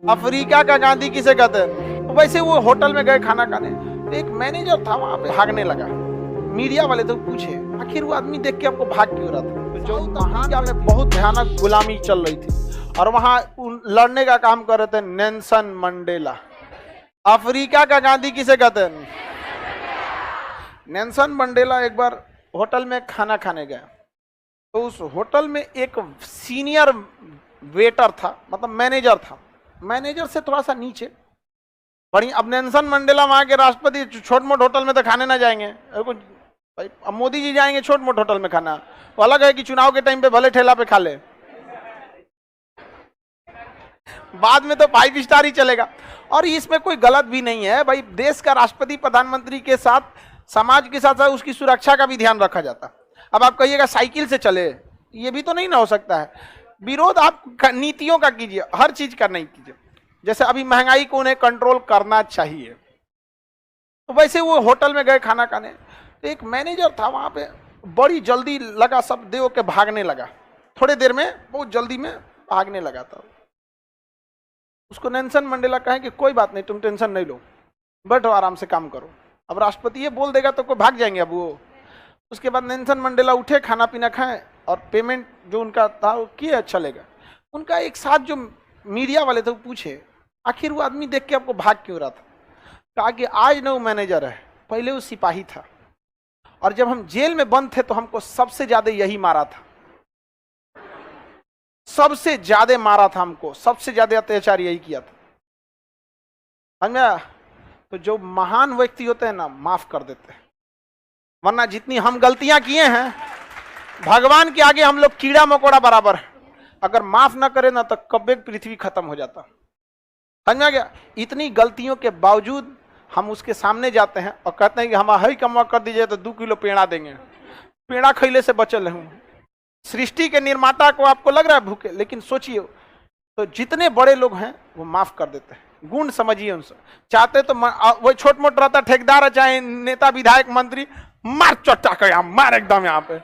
Africa का गांधी किसे कहते हैं। वैसे वो होटल में गए खाना खाने, तो एक मैनेजर था वहां पे, भागने लगा। मीडिया वाले तो पूछे आखिर वो आदमी देख के हमको भाग क्यों रहा था। तो जो महान में बहुत भयानक गुलामी चल रही थी और वहां लड़ने का काम कर रहे थे नेल्सन मंडेला। अफ्रीका का गांधी किसे कहते हैं। नेल्सन मंडेला एक बार होटल में खाना खाने गए, तो उस होटल में एक सीनियर वेटर था, मतलब मैनेजर था, मैनेजर से थोड़ा सा नीचे बड़ी। अब नेल्सन मंडेला वहां के राष्ट्रपति छोट मोट होटल में तो खाने ना जाएंगे, भाई अब मोदी जी जाएंगे छोट मोट होटल में खाना, तो अलग है कि चुनाव के टाइम पे भले ठेला पे खा ले, बाद में तो 5 स्टार ही चलेगा। और इसमें कोई गलत भी नहीं है भाई, देश का राष्ट्रपति प्रधानमंत्री के साथ समाज के साथ साथ उसकी सुरक्षा का भी ध्यान रखा जाता। अब आप कहिएगा साइकिल से चले, ये भी तो नहीं ना हो सकता है। विरोध आप नीतियों का कीजिए, हर चीज का नहीं कीजिए। जैसे अभी महंगाई को उन्हें कंट्रोल करना चाहिए, तो वैसे वो होटल में गए खाना खाने, तो एक मैनेजर था वहां पे, बड़ी जल्दी लगा सब दे के भागने लगा। थोड़ी देर में बहुत जल्दी में भागने लगा था। उसको नेल्सन मंडेला कहे कि कोई बात नहीं, तुम टेंशन नहीं लो, बैठो आराम से काम करो। अब राष्ट्रपति ये बोल देगा तो कोई भाग जाएंगे अब वो। उसके बाद नेल्सन मंडेला उठे, खाना पीना खाए और पेमेंट जो उनका था वो किए, अच्छा लेगा। उनका एक साथ जो मीडिया वाले थे वो पूछे आखिर वो आदमी देख के आपको भाग क्यों रहा था। कहा कि आज न वो मैनेजर है, पहले वो सिपाही था, और जब हम जेल में बंद थे तो हमको सबसे ज्यादा यही मारा था, सबसे ज्यादा मारा था हमको, सबसे ज्यादा अत्याचार यही किया था। समझा। तो जो महान व्यक्ति होते हैं ना, माफ कर देते हैं, वरना जितनी हम गलतियां किए हैं भगवान के आगे हम लोग कीड़ा मकोड़ा बराबर है। अगर माफ ना करे ना तो कब्बे पृथ्वी खत्म हो जाता। समझ में गया। इतनी गलतियों के बावजूद हम उसके सामने जाते हैं और कहते हैं कि हम हई कमा कर दीजिए तो 2 किलो पेड़ा देंगे। पेड़ा खैले से बचल हूं। सृष्टि के निर्माता को आपको लग रहा है भूखे, लेकिन सोचिए तो जितने बड़े लोग हैं वो माफ कर देते हैं। गुण समझिए उनसे। चाहते तो वो छोट मोट रहता ठेकेदार है, चाहे नेता विधायक मंत्री, मार चट्टा कर यहाँ, मार एकदम यहाँ पे।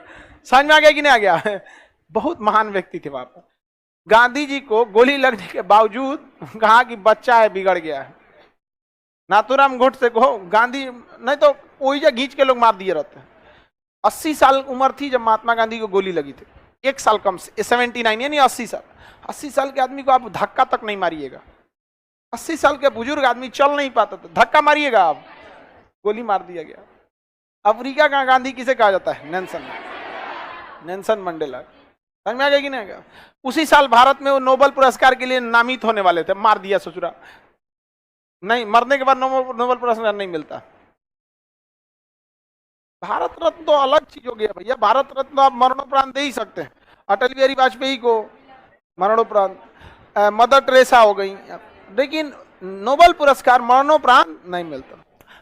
समझ में आ गया कि नहीं आ गया। बहुत महान व्यक्ति थे वहां पर। गांधी जी को गोली लगने के बावजूद कहा कि बच्चा है, बिगड़ गया है। नाथूराम गोडसे को गांधी नहीं तो वही घींच के लोग मार दिए रहते हैं। 80 साल उम्र थी जब महात्मा गांधी को गोली लगी थी, 1 साल कम से, 79 यानी 80 साल। 80 साल के आदमी को आप धक्का तक नहीं मारिएगा। 80 साल के बुजुर्ग आदमी चल नहीं पाता था, धक्का मारिएगा आप, गोली मार दिया गया। अफ्रीका का गांधी किसे कहा जाता है। Nelson Mandela. समझ में आ गया कि नहीं। उसी साल भारत में वो नोबेल पुरस्कार के लिए नामित होने वाले थे, मार दिया ससुरा। नहीं, मरने के बाद नोबेल पुरस्कार नहीं मिलता। भारत रत्न तो अलग चीज हो गया भैया। भारत रत्न आप मरणोपरांत दे ही सकते हैं। अटल बिहारी वाजपेयी को मरणोपरांत, मदर टेरेसा हो गई, लेकिन नोबेल पुरस्कार मरणोपरांत नहीं मिलता।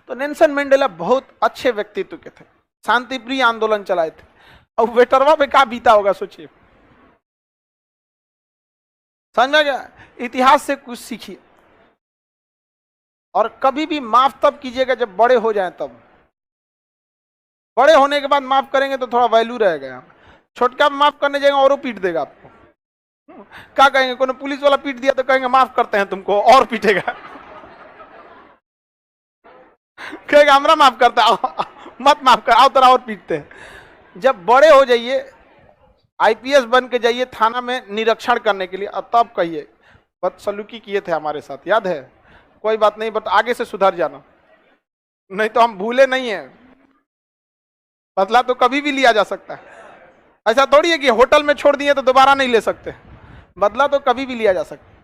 तो नेल्सन मंडेला बहुत अच्छे व्यक्तित्व के थे, शांति प्रिय आंदोलन चलाए थे। और वेटरवा पे क्या बीता होगा सोचिए। समझ में गया। इतिहास से कुछ सीखिए, और कभी भी माफ तब कीजिएगा जब बड़े हो जाएं। तब बड़े होने के बाद माफ करेंगे तो थोड़ा वैल्यू रहेगा। छोटका माफ करने जाएंगे और वो पीट देगा आपको। क्या कहेंगे, कोई पुलिस वाला पीट दिया तो कहेंगे माफ करते हैं तुमको, और पीटेगा। कहेगा हमरा माफ करता, मत माफ कर, आओ तेरा और पीटते हैं। जब बड़े हो जाइए, आईपीएस बन के जाइए थाना में निरीक्षण करने के लिए, और तब कहिए बदसलूकी किए थे हमारे साथ, याद है, कोई बात नहीं, बट आगे से सुधर जाना, नहीं तो हम भूले नहीं है। बदला तो कभी भी लिया जा सकता है। ऐसा थोड़ी है कि होटल में छोड़ दिए तो दोबारा नहीं ले सकते। बदला तो कभी भी लिया जा सकता है।